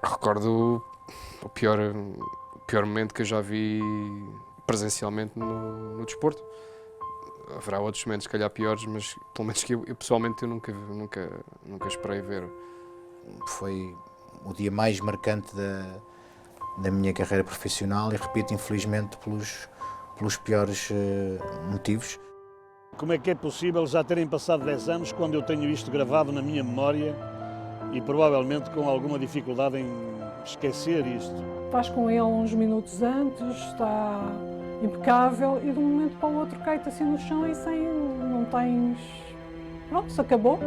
Recordo o pior momento que eu já vi presencialmente no desporto. Haverá outros momentos, se calhar, piores, mas pelo menos que eu pessoalmente eu nunca esperei ver. Foi o dia mais marcante da minha carreira profissional e, repito, infelizmente pelos piores motivos. Como é que é possível já terem passado 10 anos quando eu tenho isto gravado na minha memória e provavelmente com alguma dificuldade em esquecer isto? Estás com ele uns minutos antes, está impecável e de um momento para o outro cai-te assim no chão e sem, não tens... Pronto, se acabou.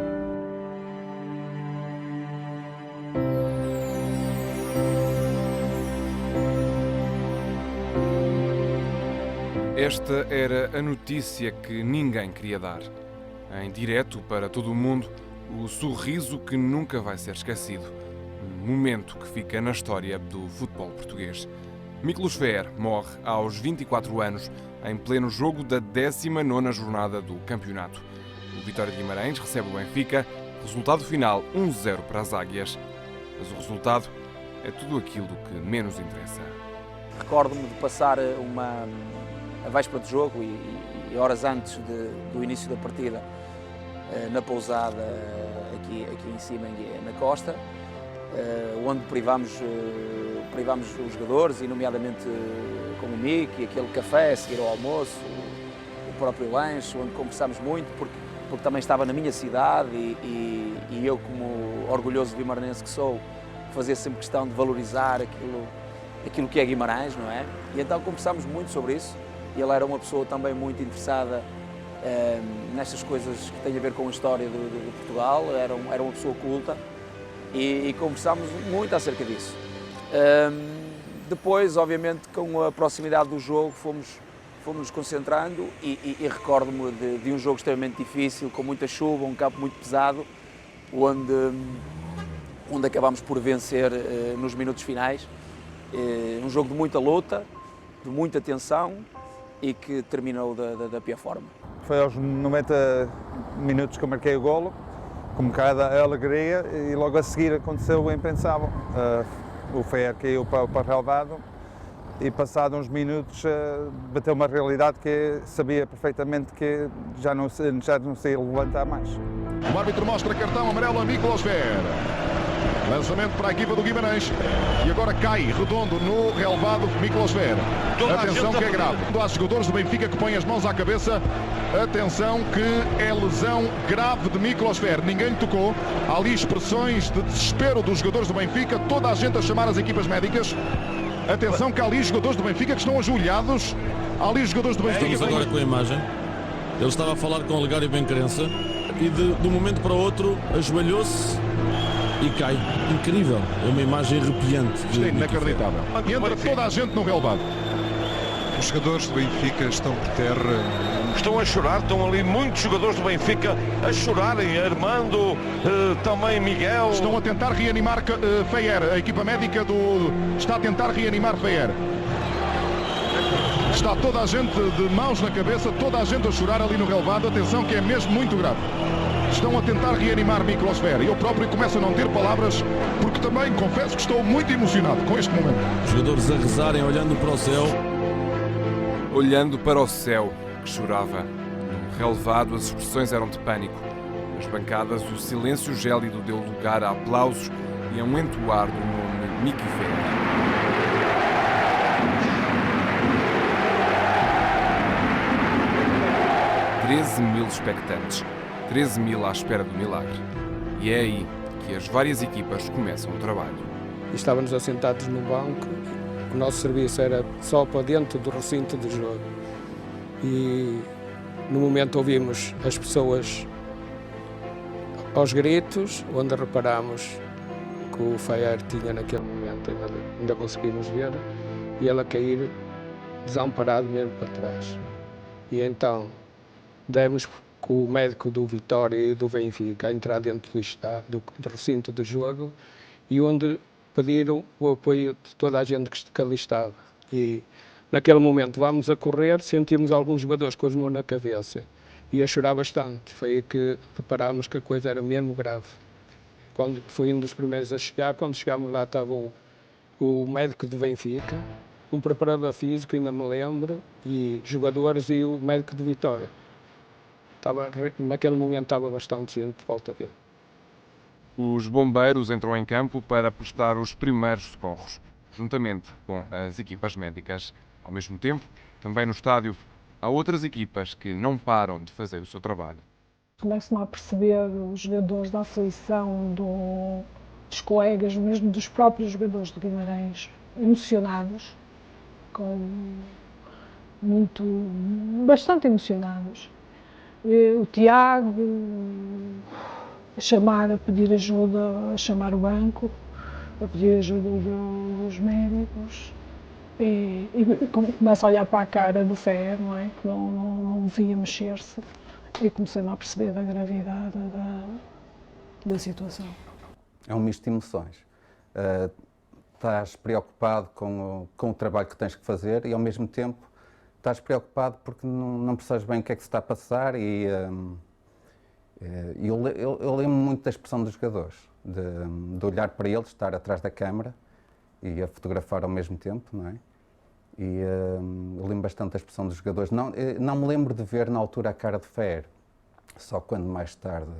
Esta era a notícia que ninguém queria dar. Em direto para todo o mundo, o sorriso que nunca vai ser esquecido. Um momento que fica na história do futebol português. Miklos Feher morre aos 24 anos, em pleno jogo da 19ª jornada do campeonato. O Vitória de Guimarães recebe o Benfica, resultado final 1-0 para as Águias. Mas o resultado é tudo aquilo que menos interessa. Recordo-me de passar a véspera do jogo e horas antes do início da partida na pousada aqui em cima na costa, onde privámos os jogadores, e nomeadamente com o Mick, aquele café a seguir ao almoço, o próprio lanche, onde conversámos muito, porque também estava na minha cidade e eu, como orgulhoso guimaranense que sou, fazia sempre questão de valorizar aquilo que é Guimarães, não é? E então conversámos muito sobre isso. E ele era uma pessoa também muito interessada nestas coisas que têm a ver com a história de Portugal, era uma pessoa culta e conversámos muito acerca disso. Depois, obviamente, com a proximidade do jogo, fomos nos concentrando e recordo-me de um jogo extremamente difícil, com muita chuva, um campo muito pesado, onde acabámos por vencer nos minutos finais. Um jogo de muita luta, de muita tensão, e que terminou da pior forma. Foi aos 90 minutos que eu marquei o golo, com um bocado de alegria, e logo a seguir aconteceu o impensável. O Feher caiu para o relvado e, passado uns minutos, bateu uma realidade que sabia perfeitamente que já não se ia levantar mais. O árbitro mostra cartão amarelo a Miklos Feher. Lançamento para a equipa do Guimarães e agora cai redondo no relvado Miklos Feher. Atenção que é grave. Há jogadores do Benfica que põem as mãos à cabeça. Atenção que é lesão grave de Miklos Feher. Ninguém lhe tocou. Há ali expressões de desespero dos jogadores do Benfica. Toda a gente a chamar as equipas médicas. Atenção que há ali jogadores do Benfica que estão ajoelhados. Há ali jogadores do Benfica. Estamos agora com a imagem. Ele estava a falar com Olegário Benquerença e de um momento para o outro ajoelhou-se e cai. Incrível. É uma imagem arrepiante. Isto é inacreditável. E entra toda a gente no relvado. Os jogadores do Benfica estão por terra. Estão a chorar, estão ali muitos jogadores do Benfica a chorarem. Armando, também Miguel. Estão a tentar reanimar Feher. A equipa médica está a tentar reanimar Feher. Está toda a gente de mãos na cabeça, toda a gente a chorar ali no relvado. Atenção que é mesmo muito grave. Estão a tentar reanimar Miklos Feher. Eu próprio começo a não ter palavras, porque também confesso que estou muito emocionado com este momento. Os jogadores a rezarem, olhando para o céu. Olhando para o céu, que chorava. No relevado, as expressões eram de pânico. Nas bancadas, o silêncio gélido deu lugar a aplausos e a um entoar do nome Mickey Feher. $13.000 expectantes. 13.000 à espera do milagre. E é aí que as várias equipas começam o trabalho. Estávamos assentados no banco, o nosso serviço era só para dentro do recinto de jogo. E no momento ouvimos as pessoas aos gritos, onde reparámos que o Feher tinha naquele momento, ainda conseguimos ver, e ele a cair desamparado mesmo para trás. E então demos com o médico do Vitória e do Benfica a entrar dentro do recinto do jogo, e onde pediram o apoio de toda a gente que ali estava. E naquele momento vamos a correr, sentimos alguns jogadores com as mãos na cabeça e a chorar bastante. Foi aí que reparámos que a coisa era mesmo grave. quando fui um dos primeiros a chegar. Quando chegámos lá estava o médico do Benfica, um preparador físico, ainda me lembro, e jogadores e o médico de Vitória. Naquele momento estava bastante gente por volta dele. Os bombeiros entram em campo para prestar os primeiros socorros, juntamente com as equipas médicas. Ao mesmo tempo, também no estádio, há outras equipas que não param de fazer o seu trabalho. Começo-me a perceber os jogadores da aflição, dos colegas, mesmo dos próprios jogadores de Guimarães, emocionados, bastante emocionados. O Tiago a pedir ajuda, a chamar o banco, a pedir ajuda dos médicos. E começo a olhar para a cara do Fer, não é? Que não via mexer-se. E comecei-me a perceber da gravidade da situação. É um misto de emoções. Estás preocupado com o trabalho que tens que fazer e, ao mesmo tempo, estás preocupado porque não percebes bem o que é que se está a passar e eu lembro muito da expressão dos jogadores, de olhar para eles, estar atrás da câmara e a fotografar ao mesmo tempo, não é? E eu lembro bastante da expressão dos jogadores. Não me lembro de ver na altura a cara de Fer, só quando mais tarde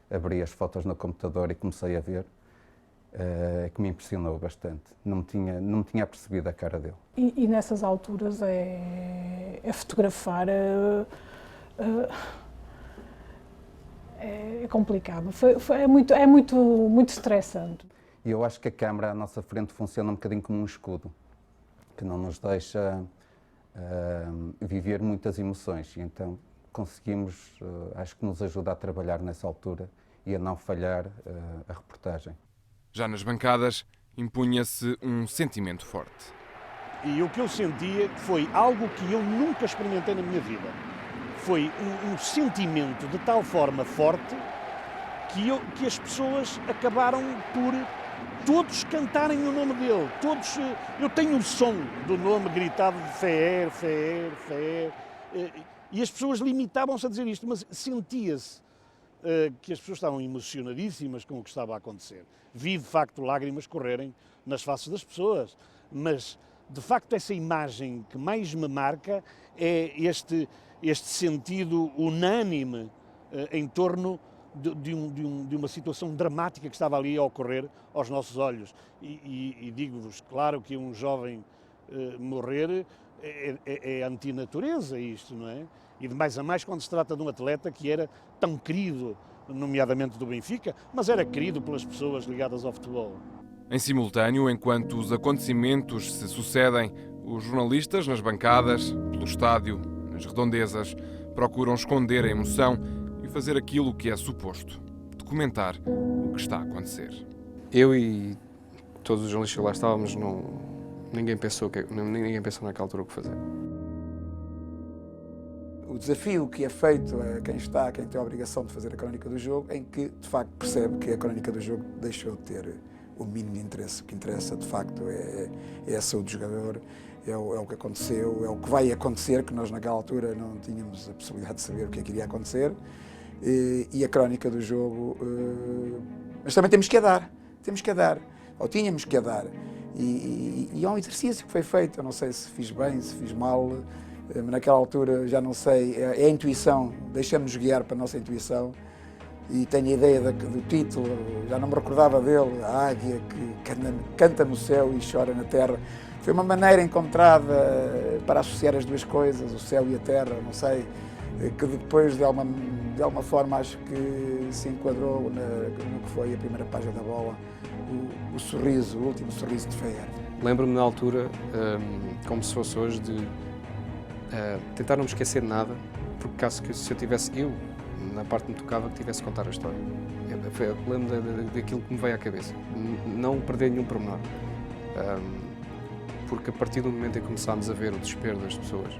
abri as fotos no computador e comecei a ver, que me impressionou bastante. Não me tinha percebido a cara dele. E nessas alturas é fotografar é complicado, é muito estressante. E eu acho que a câmara à nossa frente funciona um bocadinho como um escudo, que não nos deixa viver muitas emoções. E então conseguimos, acho que nos ajuda a trabalhar nessa altura e a não falhar a reportagem. Já nas bancadas, impunha-se um sentimento forte. E o que eu sentia foi algo que eu nunca experimentei na minha vida. Foi um sentimento de tal forma forte que as pessoas acabaram por todos cantarem o nome dele. Todos, eu tenho o som do nome gritado de Fer, Fer, Fer. E as pessoas limitavam-se a dizer isto, mas sentia-se que as pessoas estavam emocionadíssimas com o que estava a acontecer. Vi, de facto, lágrimas correrem nas faces das pessoas, mas, de facto, essa imagem que mais me marca é este sentido unânime em torno de uma situação dramática que estava ali a ocorrer aos nossos olhos. E digo-vos, claro que um jovem morrer é antinatureza isto, não é? E de mais a mais quando se trata de um atleta que era tão querido, nomeadamente do Benfica, mas era querido pelas pessoas ligadas ao futebol. Em simultâneo, enquanto os acontecimentos se sucedem, os jornalistas nas bancadas, pelo estádio, nas redondezas, procuram esconder a emoção e fazer aquilo que é suposto, documentar o que está a acontecer. Eu e todos os jornalistas que lá estávamos, ninguém pensou naquela altura o que fazer. O desafio que é feito a quem tem a obrigação de fazer a crónica do jogo, em que de facto percebe que a crónica do jogo deixou de ter o mínimo de interesse. O que interessa de facto é a saúde do jogador, é o que aconteceu, é o que vai acontecer, que nós naquela altura não tínhamos a possibilidade de saber o que é que iria acontecer, e a crónica do jogo, mas também temos que a dar, ou tínhamos que a dar, e é um exercício que foi feito. Eu não sei se fiz bem, se fiz mal, naquela altura já não sei, é a intuição, deixamos guiar para a nossa intuição, e tenho a ideia do título, já não me recordava dele, a águia que canta no céu e chora na terra. Foi uma maneira encontrada para associar as duas coisas, o céu e a terra, não sei, que depois de alguma forma acho que se enquadrou no que foi a primeira página da bola, o sorriso, o último sorriso de Fer. Lembro-me na altura, como se fosse hoje, de tentar não me esquecer de nada, porque caso que se eu tivesse, na parte que me tocava, que tivesse a contar a história. Eu lembro daquilo que me veio à cabeça, não perder nenhum pormenor. Porque a partir do momento em que começámos a ver o desespero das pessoas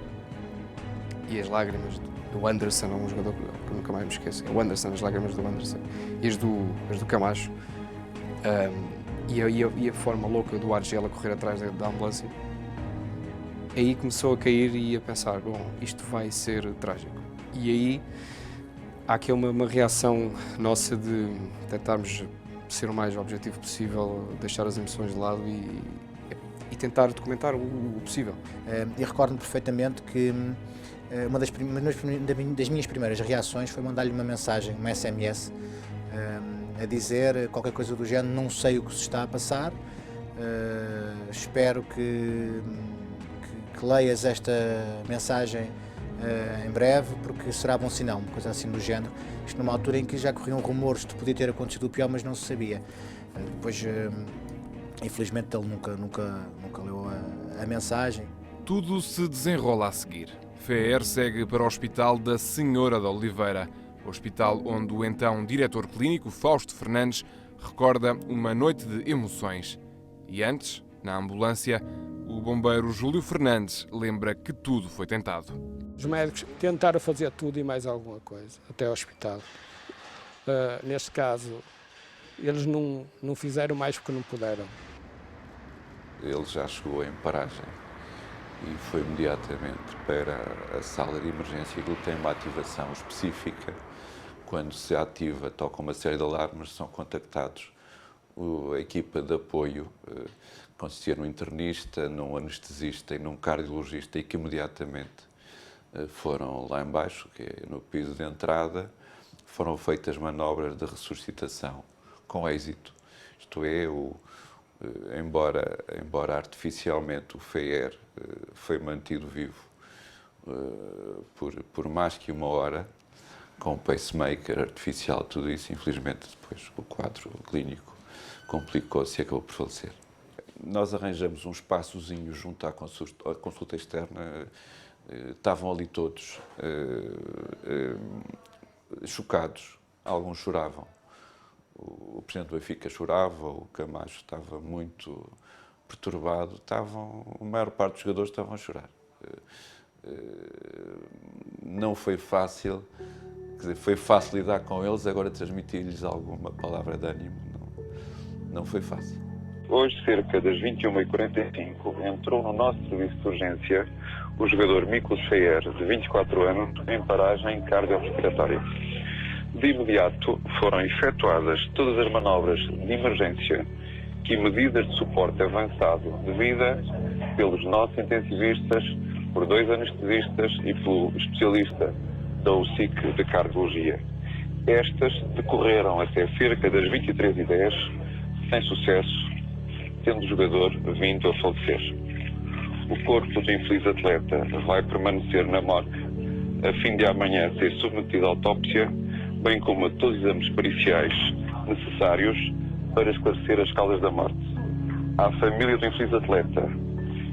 e as lágrimas do Anderson, um jogador que eu nunca mais me esqueço, o Anderson, as lágrimas do Anderson e as do Camacho, e a forma louca do Argel a correr atrás da ambulância, aí começou a cair e a pensar, bom, isto vai ser trágico. E aí há aqui uma reação nossa de tentarmos ser o mais objetivo possível, deixar as emoções de lado e tentar documentar o possível. E recordo-me perfeitamente que uma das minhas primeiras reações foi mandar-lhe uma mensagem, uma SMS, a dizer qualquer coisa do género: não sei o que se está a passar, espero que leias esta mensagem em breve, porque será bom sinal, uma coisa assim do género. Isto numa altura em que já corriam rumores de podia ter acontecido o pior, mas não se sabia. Depois, infelizmente, ele nunca leu a mensagem. Tudo se desenrola a seguir. Feher segue para o Hospital da Senhora de Oliveira, hospital onde o então diretor clínico, Fausto Fernandes, recorda uma noite de emoções. E antes, na ambulância, o bombeiro Júlio Fernandes lembra que tudo foi tentado. Os médicos tentaram fazer tudo e mais alguma coisa, até ao hospital. Neste caso, eles não fizeram mais porque não puderam. Ele já chegou em paragem e foi imediatamente para a sala de emergência. Ele tem uma ativação específica. Quando se ativa, toca uma série de alarmes, são contactados a equipa de apoio, consistia num internista, num anestesista e num cardiologista, e que imediatamente foram lá embaixo, que é no piso de entrada, foram feitas manobras de ressuscitação com êxito. Isto é, embora artificialmente o Feher foi mantido vivo por mais que uma hora, com pacemaker artificial, tudo isso, infelizmente depois o quadro clínico complicou-se e acabou por falecer. Nós arranjamos um espaçozinho junto à consulta externa. Estavam ali todos chocados, alguns choravam. O presidente do Benfica chorava, o Camacho estava muito perturbado, a maior parte dos jogadores estavam a chorar. Não foi fácil, quer dizer, foi fácil lidar com eles, agora transmitir-lhes alguma palavra de ânimo não foi fácil. Hoje, cerca das 21h45, entrou no nosso serviço de urgência o jogador Miklos Feher, de 24 anos, em paragem cardiorrespiratória. De imediato foram efetuadas todas as manobras de emergência e medidas de suporte avançado devidas pelos nossos intensivistas, por 2 anestesistas e pelo especialista da UCIC de cardiologia. Estas decorreram até cerca das 23h10, sem sucesso, tendo o jogador vindo a falecer. O corpo do infeliz atleta vai permanecer na morgue a fim de amanhã ser submetido à autópsia, bem como a todos os exames periciais necessários para esclarecer as causas da morte. À família do infeliz atleta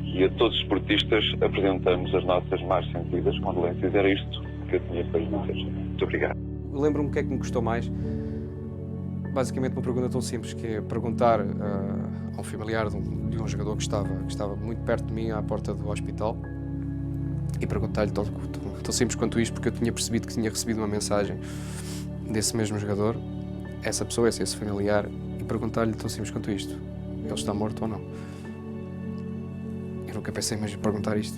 e a todos os esportistas apresentamos as nossas mais sentidas condolências. Era isto que eu tinha para lhe dizer. Muito obrigado. Lembro-me o que é que me custou mais. Basicamente uma pergunta tão simples, que é perguntar a um familiar de um jogador que estava muito perto de mim, à porta do hospital, e perguntar-lhe tão simples quanto isto, porque eu tinha percebido que tinha recebido uma mensagem desse mesmo jogador, essa pessoa, esse familiar, e perguntar-lhe tão simples quanto isto: ele está morto ou não? Eu nunca pensei mais em perguntar isto.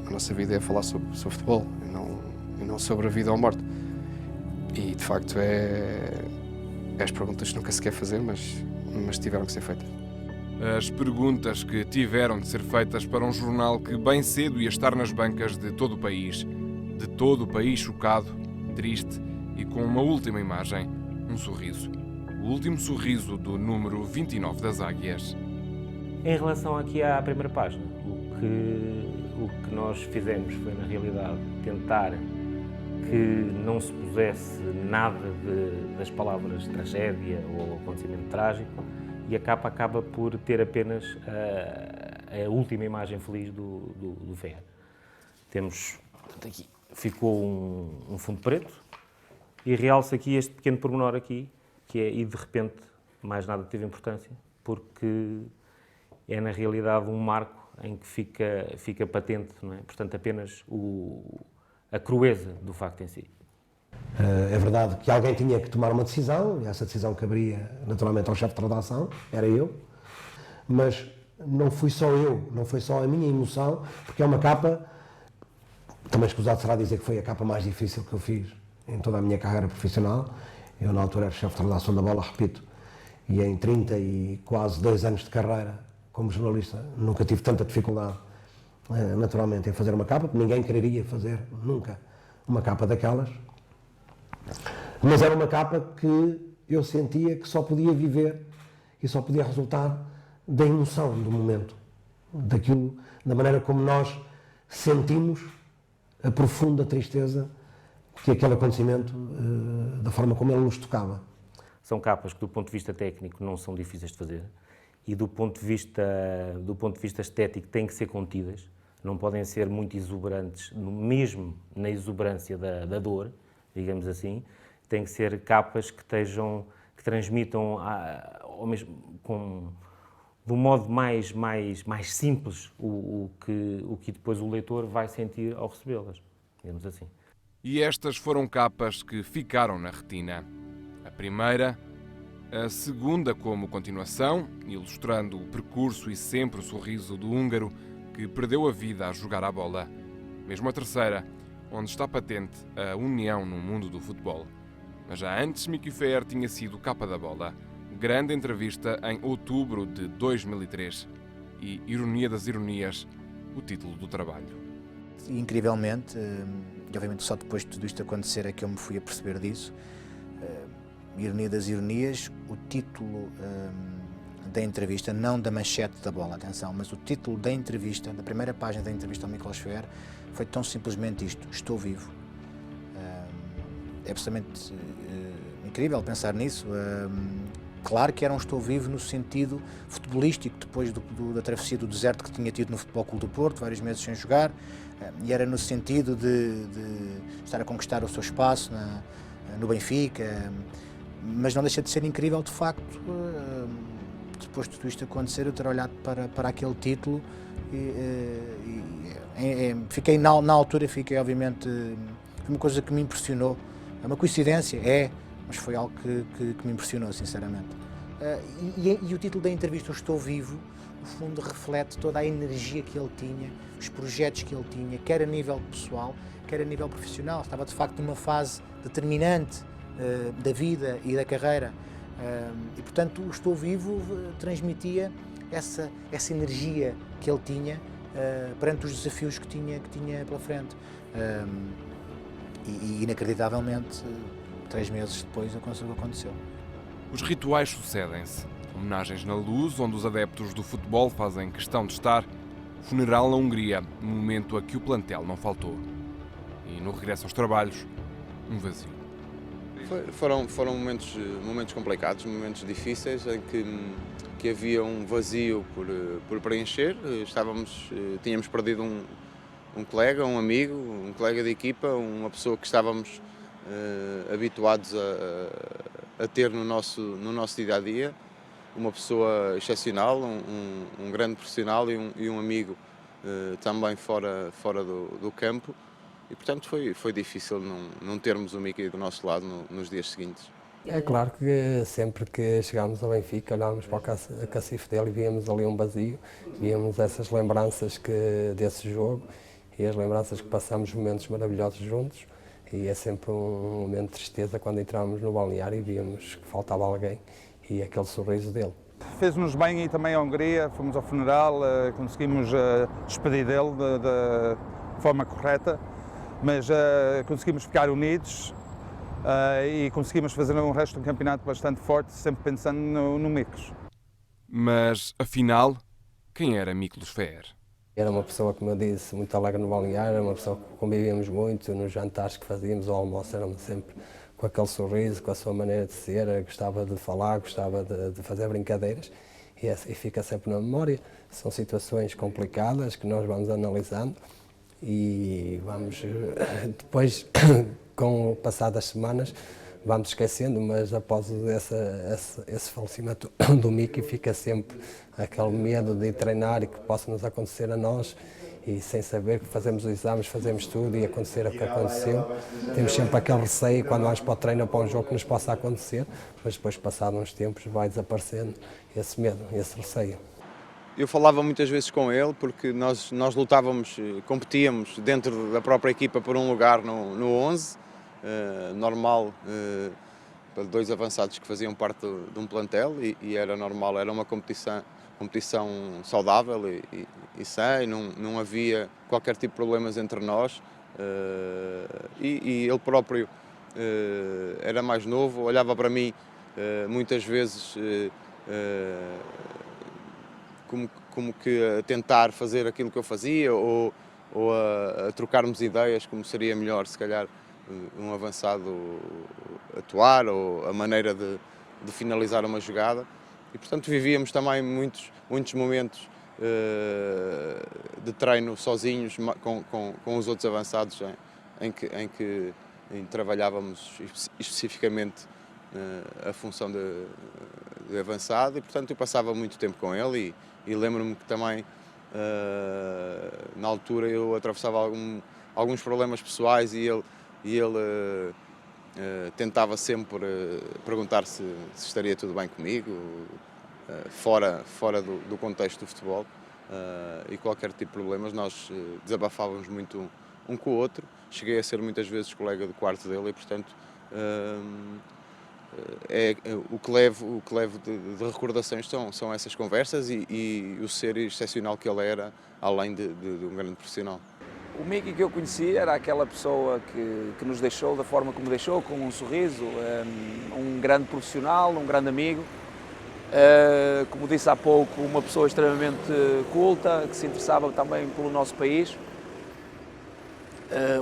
A nossa vida é falar sobre futebol e não sobre a vida ou a morte. E de facto é as perguntas que nunca se quer fazer, mas tiveram que ser feitas. As perguntas que tiveram de ser feitas para um jornal que bem cedo ia estar nas bancas de todo o país chocado, triste e com uma última imagem, um sorriso. O último sorriso do número 29 das Águias. Em relação aqui à primeira página, o que nós fizemos foi, na realidade, tentar que não se pusesse nada das palavras tragédia ou acontecimento trágico, e a capa acaba por ter apenas a última imagem feliz do Feher. Temos, aqui, ficou um fundo preto e realça aqui este pequeno pormenor aqui, que é, e de repente mais nada teve importância, porque é na realidade um marco em que fica patente, não é? Portanto, apenas a crueza do facto em si. É verdade que alguém tinha que tomar uma decisão, e essa decisão caberia naturalmente ao chefe de redação, era eu, mas não fui só eu, não foi só a minha emoção, porque é uma capa, também escusado será dizer que foi a capa mais difícil que eu fiz em toda a minha carreira profissional. Eu na altura era chefe de redação da Bola, repito, e em 30 e quase 2 anos de carreira como jornalista nunca tive tanta dificuldade naturalmente em fazer uma capa, porque ninguém quereria fazer nunca uma capa daquelas, mas era uma capa que eu sentia que só podia viver e só podia resultar da emoção do momento, daquilo, da maneira como nós sentimos a profunda tristeza que aquele acontecimento, da forma como ele nos tocava. São capas que do ponto de vista técnico não são difíceis de fazer e do ponto de vista estético têm que ser contidas, não podem ser muito exuberantes, mesmo na exuberância da dor, digamos assim. Tem que ser capas que transmitam ao mesmo, de um modo mais simples o que depois o leitor vai sentir ao recebê-las, digamos assim. E estas foram capas que ficaram na retina. A primeira, a segunda como continuação, ilustrando o percurso e sempre o sorriso do húngaro que perdeu a vida a jogar à bola. Mesmo a terceira, onde está patente a união no mundo do futebol. Mas já antes, Mickey Feher tinha sido capa da bola. Grande entrevista em outubro de 2003. E, ironia das ironias, o título do trabalho. Incrivelmente, e obviamente só depois de tudo isto acontecer é que eu me fui a perceber disso, ironia das ironias, o título da entrevista, não da manchete da bola, atenção, mas o título da entrevista, da primeira página da entrevista ao Miklos Feher, foi tão simplesmente isto: estou vivo. É absolutamente incrível pensar nisso. Claro que era um estou vivo no sentido futebolístico, depois da travessia do deserto que tinha tido no Futebol Clube do Porto, vários meses sem jogar, e era no sentido de estar a conquistar o seu espaço no Benfica, mas não deixa de ser incrível, de facto, depois de tudo isto acontecer, eu ter olhado para aquele título fiquei, na altura, obviamente, foi uma coisa que me impressionou. É uma coincidência, mas foi algo que me impressionou, sinceramente. E o título da entrevista, O Estou Vivo, no fundo reflete toda a energia que ele tinha, os projetos que ele tinha, quer a nível pessoal, quer a nível profissional. Estava, de facto, numa fase determinante da vida e da carreira. E, portanto, O Estou Vivo transmitia essa energia que ele tinha perante os desafios que tinha pela frente. E inacreditavelmente, 3 meses depois aconteceu. Os rituais sucedem-se. Homenagens na Luz, onde os adeptos do futebol fazem questão de estar. Funeral na Hungria, no momento a que o plantel não faltou. E no regresso aos trabalhos, um vazio. Foram momentos complicados, momentos difíceis, em que havia um vazio por preencher. Tínhamos perdido um colega, um amigo, um colega de equipa, uma pessoa que estávamos habituados a ter no nosso dia-a-dia, uma pessoa excepcional, um grande profissional e um amigo também fora do campo, e portanto foi difícil não termos o Mickey do nosso lado nos dias seguintes. É claro que sempre que chegámos ao Benfica olhávamos para o cacifo dele e víamos ali um vazio, víamos essas lembranças desse jogo e as lembranças que passámos momentos maravilhosos juntos, e é sempre um momento de tristeza quando entrávamos no balneário e víamos que faltava alguém e aquele sorriso dele. Fez-nos bem e também à Hungria, fomos ao funeral, conseguimos despedir dele da forma correta, mas conseguimos ficar unidos e conseguimos fazer um resto de um campeonato bastante forte, sempre pensando no Miklos. Mas, afinal, quem era Miklos Feher? Era uma pessoa, como eu disse, muito alegre no balneário, era uma pessoa que convivíamos muito, nos jantares que fazíamos, ao almoço, éramos sempre com aquele sorriso, com a sua maneira de ser, gostava de falar, gostava de fazer brincadeiras e fica sempre na memória. São situações complicadas que nós vamos analisando e vamos, depois, com o passar das semanas, vamos esquecendo, mas após esse falecimento do Mickey fica sempre aquele medo de ir treinar e que possa nos acontecer a nós, e sem saber que fazemos os exames, fazemos tudo e acontecer o que aconteceu. Temos sempre aquele receio quando vamos para o treino ou para um jogo que nos possa acontecer, mas depois, passados uns tempos, vai desaparecendo esse medo, esse receio. Eu falava muitas vezes com ele porque nós lutávamos, competíamos dentro da própria equipa por um lugar no 11, normal 2 avançados que faziam parte de um plantel e era normal, era uma competição saudável e sã, não havia qualquer tipo de problemas entre nós, e ele próprio era mais novo, olhava para mim muitas vezes como que a tentar fazer aquilo que eu fazia ou a trocarmos ideias como seria melhor se calhar um avançado atuar ou a maneira de finalizar uma jogada. E, portanto, vivíamos também muitos momentos de treino sozinhos com os outros avançados em que trabalhávamos especificamente a função de avançado e, portanto, eu passava muito tempo com ele e lembro-me que também, na altura, eu atravessava alguns problemas pessoais e ele tentava sempre perguntar se estaria tudo bem comigo, fora do contexto do futebol, e qualquer tipo de problemas. Nós desabafávamos muito um com o outro. Cheguei a ser muitas vezes colega de quarto dele e, portanto, o que levo de recordações são essas conversas e o ser excepcional que ele era, além de um grande profissional. O Mickey que eu conheci era aquela pessoa que nos deixou da forma como deixou, com um sorriso, um grande profissional, um grande amigo, como disse há pouco, uma pessoa extremamente culta, que se interessava também pelo nosso país,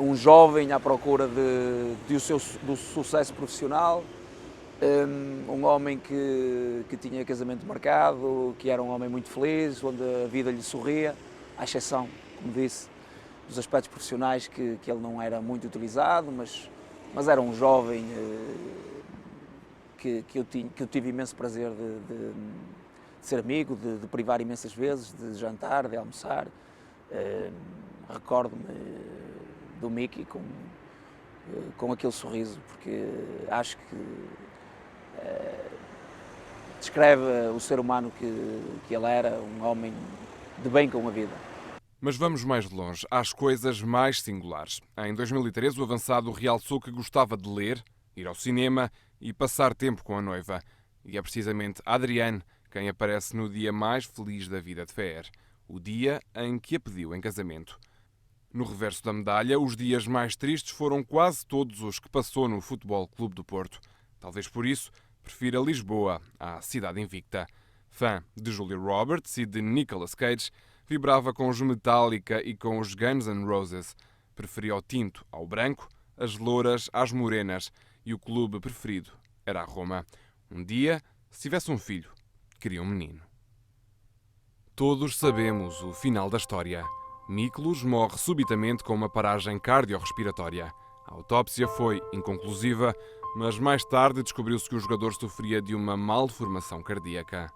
um jovem à procura do sucesso profissional, um homem que tinha casamento marcado, que era um homem muito feliz, onde a vida lhe sorria, à exceção, como disse, dos aspectos profissionais que ele não era muito utilizado, mas era um jovem que eu tive imenso prazer de ser amigo, de privar imensas vezes, de jantar, de almoçar. Recordo-me do Mickey com aquele sorriso, porque acho que descreve o ser humano que ele era, um homem de bem com a vida. Mas vamos mais longe, às coisas mais singulares. Em 2013, o avançado realçou que gostava de ler, ir ao cinema e passar tempo com a noiva. E é precisamente Adriane quem aparece no dia mais feliz da vida de Feher, o dia em que a pediu em casamento. No reverso da medalha, os dias mais tristes foram quase todos os que passou no Futebol Clube do Porto. Talvez por isso prefira Lisboa à cidade invicta. Fã de Julia Roberts e de Nicolas Cage, vibrava com os Metallica e com os Guns N' Roses. Preferia o tinto ao branco, as louras às morenas e o clube preferido era a Roma. Um dia, se tivesse um filho, queria um menino. Todos sabemos o final da história. Miklos morre subitamente com uma paragem cardiorrespiratória. A autópsia foi inconclusiva, mas mais tarde descobriu-se que o jogador sofria de uma malformação cardíaca.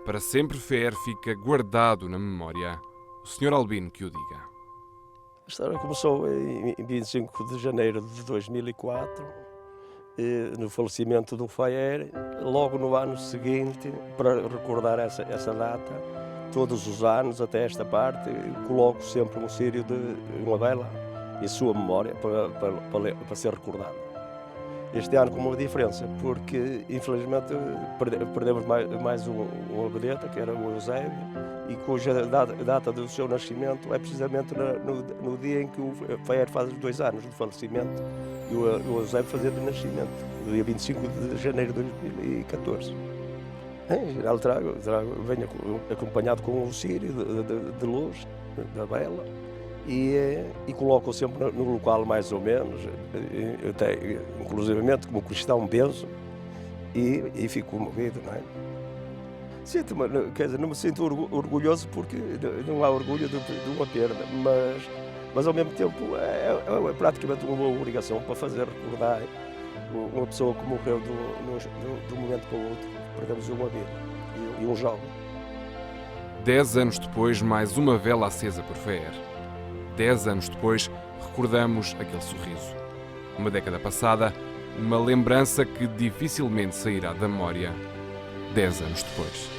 Para sempre, Feher fica guardado na memória. O Sr. Albino que o diga. A história começou em 25 de janeiro de 2004, no falecimento do Feher. Logo no ano seguinte, para recordar essa data, todos os anos, até esta parte, coloco sempre um círio de uma vela em sua memória para ser recordado. Este ano com uma diferença, porque infelizmente perdemos mais um vedeta, que era o Eusébio, e cuja data do seu nascimento é precisamente no dia em que o Feher faz os 2 anos de falecimento e o Eusébio fazia de nascimento, no dia 25 de janeiro de 2014. Em geral venho acompanhado com um círio de luz, da vela, e coloco sempre no local mais ou menos, até, inclusivamente como cristão benzo, e fico comovido, não é? Quer dizer, não me sinto orgulhoso porque não há orgulho de uma perda, mas ao mesmo tempo é praticamente uma boa obrigação para fazer recordar uma pessoa que morreu de um momento para o outro. Perdemos uma vida e um jovem. 10 anos depois, mais uma vela acesa por Feher. 10 anos depois, recordamos aquele sorriso. Uma década passada, uma lembrança que dificilmente sairá da memória. 10 anos depois.